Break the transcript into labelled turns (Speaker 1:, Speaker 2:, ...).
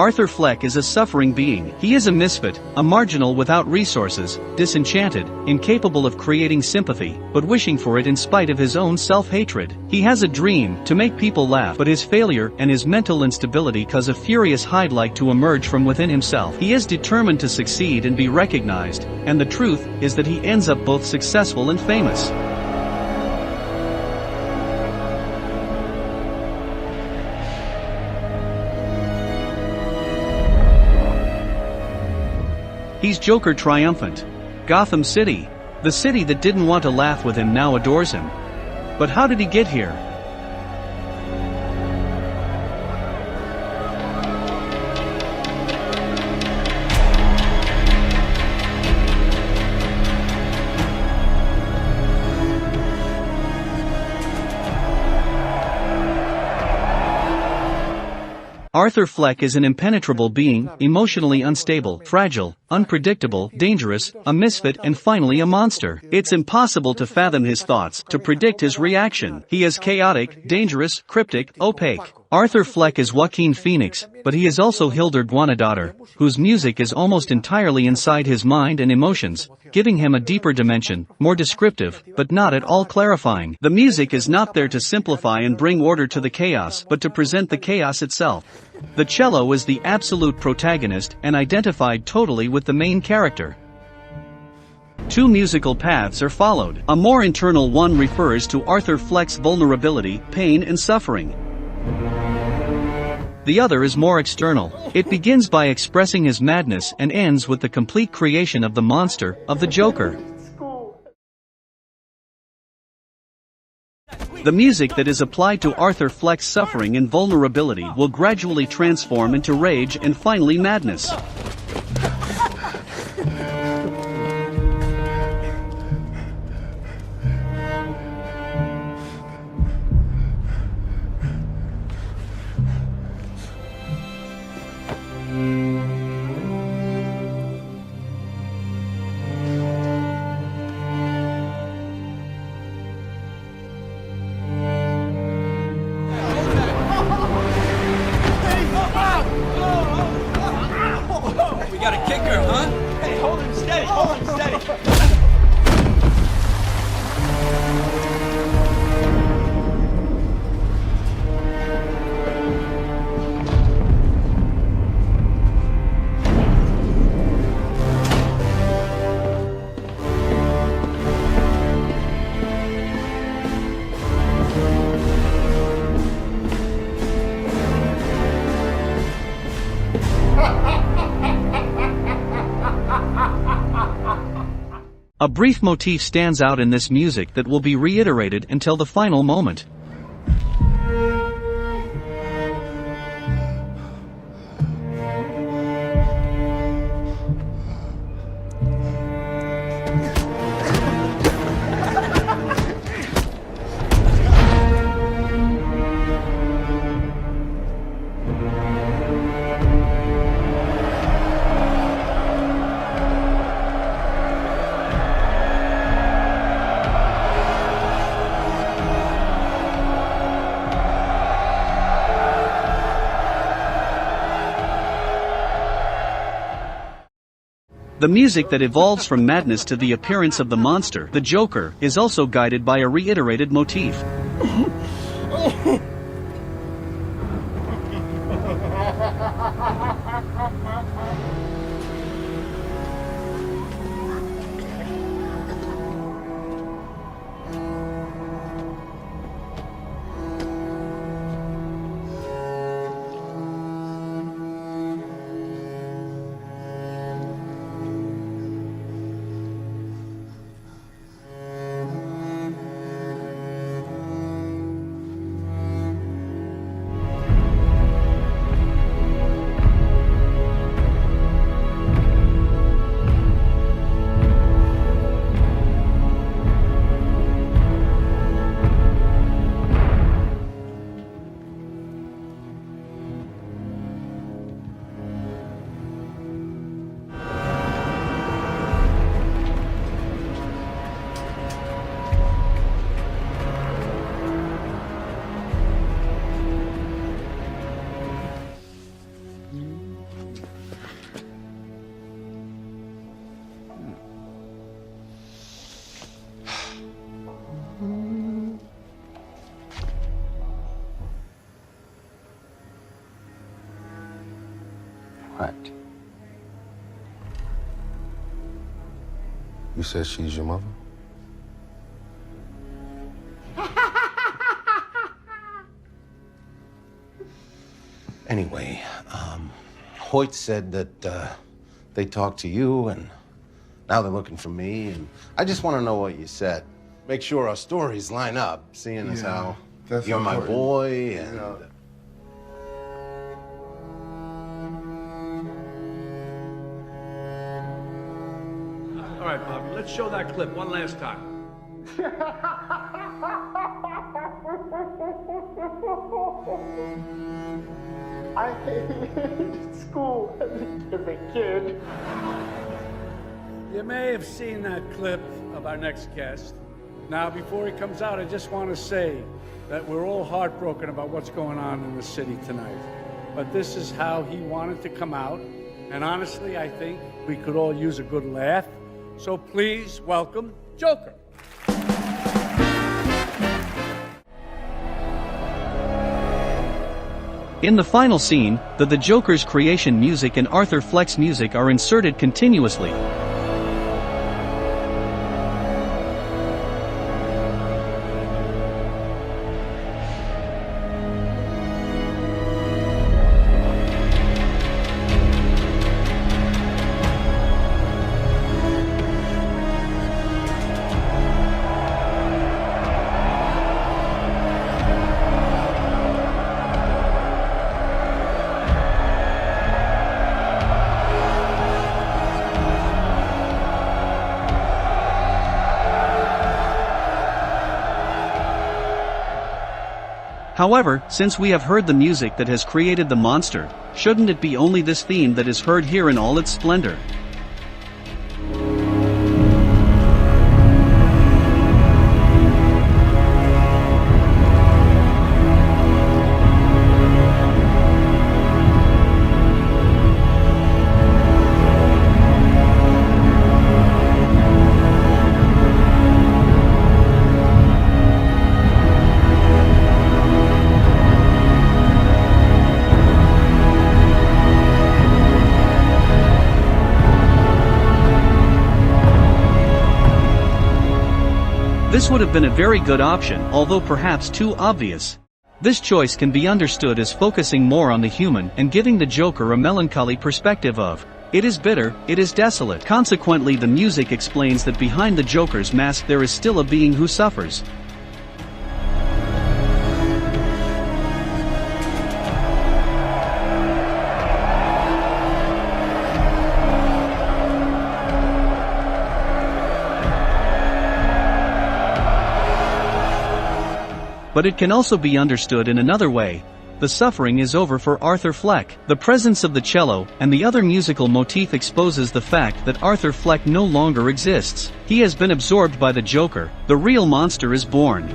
Speaker 1: Arthur Fleck is a suffering being. He is a misfit, a marginal without resources, disenchanted, incapable of creating sympathy, but wishing for it in spite of his own self-hatred. He has a dream to make people laugh, but his failure and his mental instability cause a furious Hyde-like to emerge from within himself. He is determined to succeed and be recognized, and the truth is that he ends up both successful and famous. He's Joker triumphant. Gotham City, the city that didn't want to laugh with him, now adores him. But how did he get here? Arthur Fleck is an impenetrable being, emotionally unstable, fragile, unpredictable, dangerous, a misfit, and finally a monster. It's impossible to fathom his thoughts, to predict his reaction. He is chaotic, dangerous, cryptic, opaque. Arthur Fleck is Joaquin Phoenix, but he is also Hildur Guonadóttir, whose music is almost entirely inside his mind and emotions, giving him a deeper dimension, more descriptive, but not at all clarifying. The music is not there to simplify and bring order to the chaos, but to present the chaos itself. The cello is the absolute protagonist and identified totally with the main character. Two musical paths are followed. A more internal one refers to Arthur Fleck's vulnerability, pain and suffering. The other is more external. It begins by expressing his madness and ends with the complete creation of the monster, of the Joker. The music that is applied to Arthur Fleck's suffering and vulnerability will gradually transform into rage and finally madness.
Speaker 2: Got a kicker, huh? Hey, hold him steady, hold him steady.
Speaker 1: A brief motif stands out in this music that will be reiterated until the final moment. The music that evolves from madness to the appearance of the monster, the Joker, is also guided by a reiterated motif.
Speaker 3: fact.
Speaker 4: You said she's your mother? Anyway, Hoyt said that they talked to you, and now they're looking for me, and I just want to know what you said. Make sure our stories line up, seeing as how you're my boy, and...
Speaker 2: All right, Bobby, let's show that clip one last time.
Speaker 3: I hated school as a kid.
Speaker 2: You may have seen that clip of our next guest. Now, before he comes out, I just want to say that we're all heartbroken about what's going on in the city tonight. But this is how he wanted to come out. And honestly, I think we could all use a good laugh. So please welcome Joker.
Speaker 1: In the final scene, the Joker's creation music and Arthur Fleck's music are inserted continuously. However, since we have heard the music that has created the monster, shouldn't it be only this theme that is heard here in all its splendor? This would have been a very good option, although perhaps too obvious. This choice can be understood as focusing more on the human and giving the Joker a melancholy perspective of, it is bitter, it is desolate. Consequently, the music explains that behind the Joker's mask there is still a being who suffers. But it can also be understood in another way. The suffering is over for Arthur Fleck. The presence of the cello and the other musical motif exposes the fact that Arthur Fleck no longer exists. He has been absorbed by the Joker. The real monster is born.